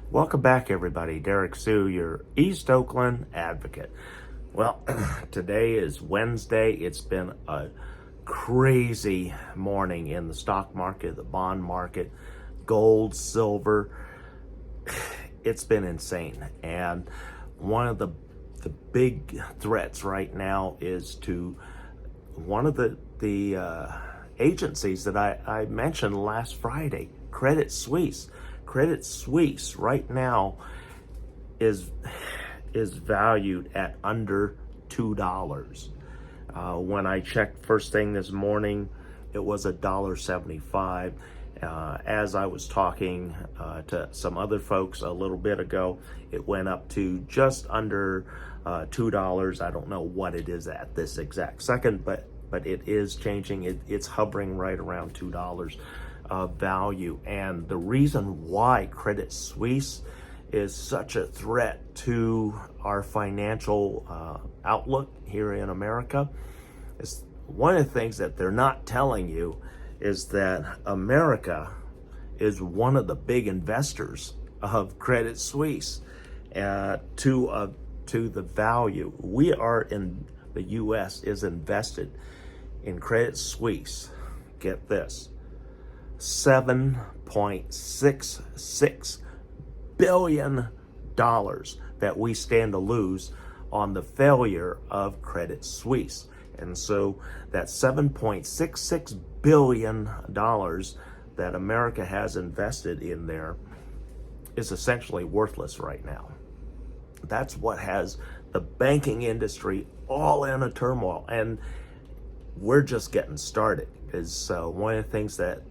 Welcome back, everybody. Derrick Soo, your East Oakland advocate. Well, today is Wednesday. It's been a crazy morning in the stock market, the bond market, gold, silver. It's been insane. And one of the big threats right now is to one of the agencies that I mentioned last Friday, Credit Suisse. Credit Suisse right now is valued at under $2. When I checked first thing this morning, it was $1.75. As I was talking to some other folks a little bit ago, it went up to just under $2. I don't know what it is at this exact second, but it is changing. It's hovering right around $2 value. And the reason why Credit Suisse is such a threat to our financial outlook here in America is one of the things that they're not telling you is that America is one of the big investors of Credit Suisse to the value. We are in the U.S. is invested in Credit Suisse. Get this. $7.66 billion that we stand to lose on the failure of Credit Suisse. And so that $7.66 billion that America has invested in there is essentially worthless right now. That's what has the banking industry all in a turmoil. And we're just getting started. Is one of the things that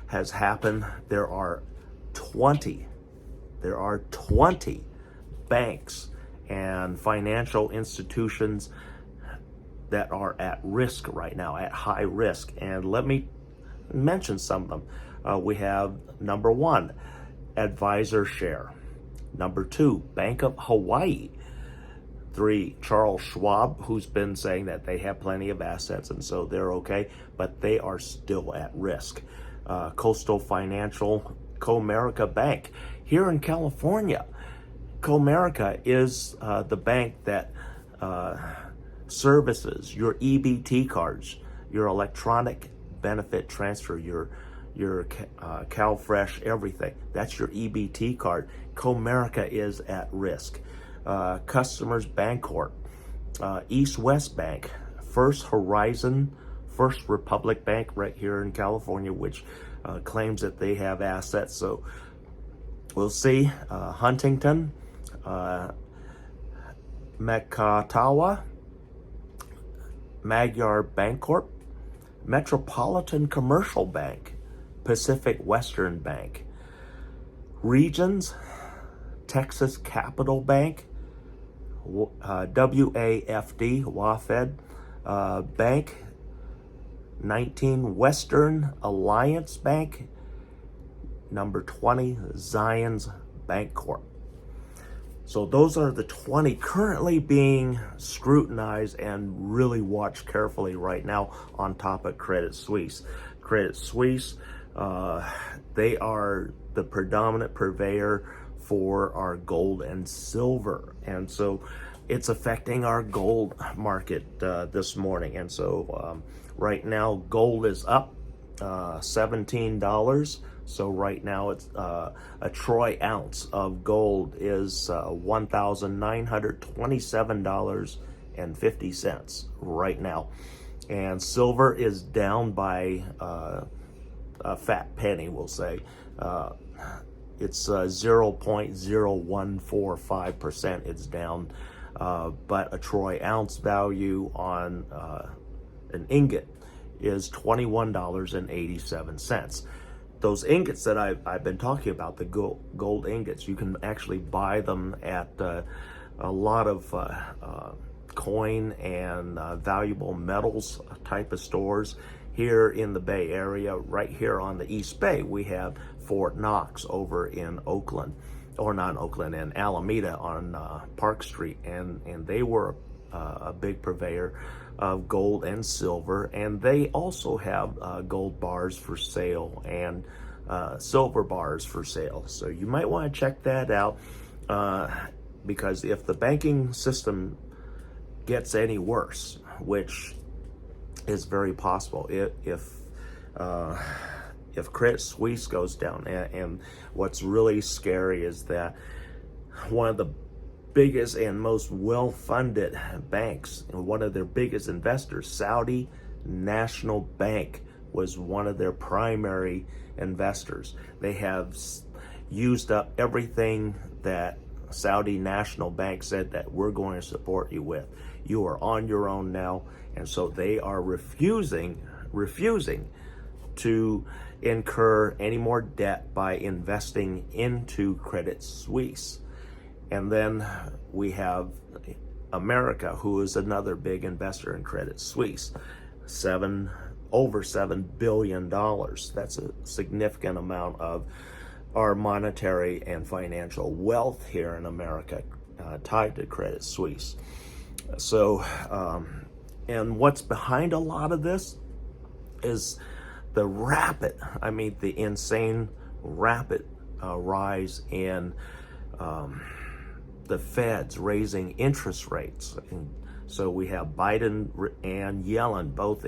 has happened. There are 20 banks and financial institutions that are at risk right now, at high risk. And let me mention some of them. We have number one, Advisor Share. Number two, Bank of Hawaii. 3, Charles Schwab, who's been saying that they have plenty of assets and so they're okay, but they are still at risk. Coastal Financial, Comerica Bank. Here in California, Comerica is the bank that services your EBT cards, your electronic benefit transfer, your CalFresh, everything. That's your EBT card. Comerica is at risk. Customers Bancorp, East West Bank, First Horizon, First Republic Bank right here in California, which claims that they have assets. So we'll see. Huntington, Mekatawa, Magyar Bancorp, Metropolitan Commercial Bank, Pacific Western Bank, Regions, Texas Capital Bank, WAFD Bank, 19 Western Alliance Bank, number 20 Zions Bancorp. So those are the 20 currently being scrutinized and really watched carefully right now on top of Credit Suisse. Credit Suisse, they are the predominant purveyor for our gold and silver, and so it's affecting our gold market this morning. And so right now gold is up $17. So right now it's a troy ounce of gold is $1,927.50 right now, and silver is down by a fat penny, we'll say. It's 0.0145%. It's down, but a troy ounce value on an ingot is $21.87. Those ingots that I've been talking about, the gold ingots, you can actually buy them at a lot of coin and valuable metals type of stores here in the Bay Area. Right here on the East Bay, we have Fort Knox over in Oakland, or not Oakland, in Alameda on Park Street, and they were a big purveyor of gold and silver, and they also have gold bars for sale and silver bars for sale. So you might want to check that out, because if the banking system gets any worse, which is very possible, if Credit Suisse goes down, and what's really scary is that one of the biggest and most well-funded banks, and one of their biggest investors, Saudi National Bank, was one of their primary investors. They have used up everything that Saudi National Bank said that we're going to support you with. You are on your own now, and so they are refusing to incur any more debt by investing into Credit Suisse. And then we have America, who is another big investor in Credit Suisse, over $7 billion. That's a significant amount of our monetary and financial wealth here in America tied to Credit Suisse. So, and what's behind a lot of this is the insane rapid rise in the Feds raising interest rates. And so we have Biden and Yellen both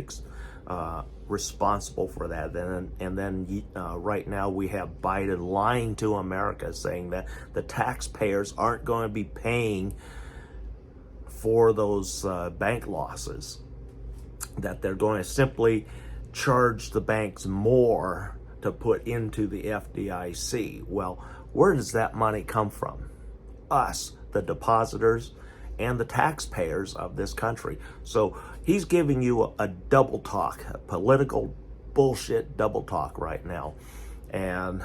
responsible for that. And then right now we have Biden lying to America, saying that the taxpayers aren't going to be paying for those bank losses, that they're going to simply charge the banks more to put into the FDIC. Well, where does that money come from? Us, the depositors, and the taxpayers of this country. So he's giving you a double talk, a political bullshit double talk right now. And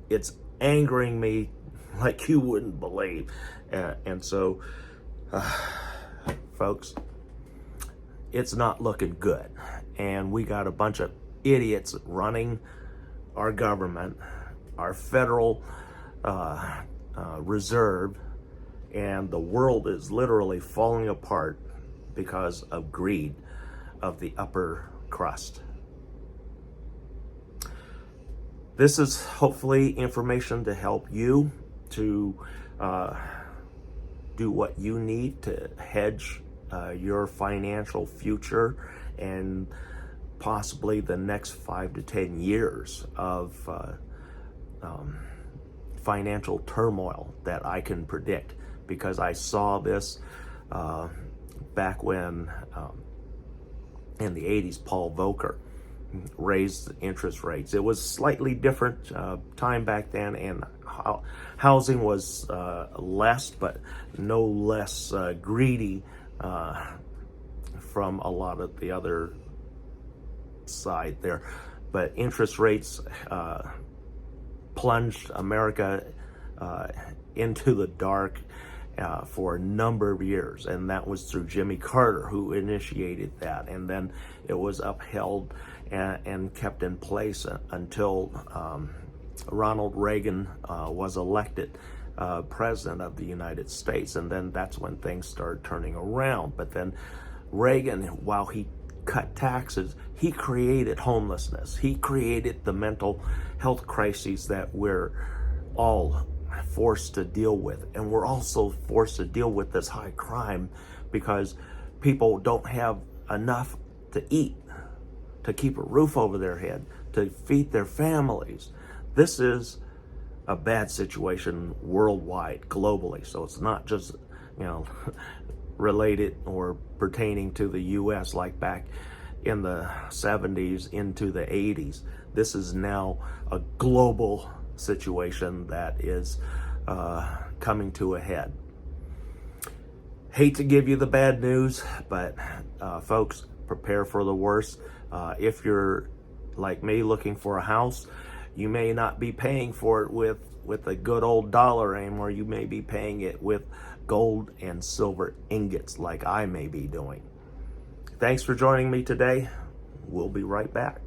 it's angering me like you wouldn't believe. And so, folks, it's not looking good. And we got a bunch of idiots running our government, our federal reserve, and the world is literally falling apart because of greed of the upper crust. This is hopefully information to help you to do what you need to hedge your financial future and possibly the next 5 to 10 years of financial turmoil that I can predict, because I saw this back when in the 80s Paul Volcker raised interest rates. It was slightly different time back then, and housing was less, but no less greedy from a lot of the other side there. But interest rates plunged America into the dark for a number of years, and that was through Jimmy Carter, who initiated that, and then it was upheld and kept in place until Ronald Reagan was elected president of the United States, and then that's when things started turning around. But then Reagan, while he cut taxes, he created homelessness. He created the mental health crises that we're all forced to deal with. And we're also forced to deal with this high crime because people don't have enough to eat, to keep a roof over their head, to feed their families. This is a bad situation worldwide, globally. So it's not just, related or pertaining to the U.S. like back in the 70s into the 80s. This is now a global situation that is coming to a head. Hate to give you the bad news, but folks, prepare for the worst. If you're like me looking for a house, you may not be paying for it with a good old dollar anymore. You may be paying it with gold and silver ingots like I may be doing. Thanks for joining me today. We'll be right back.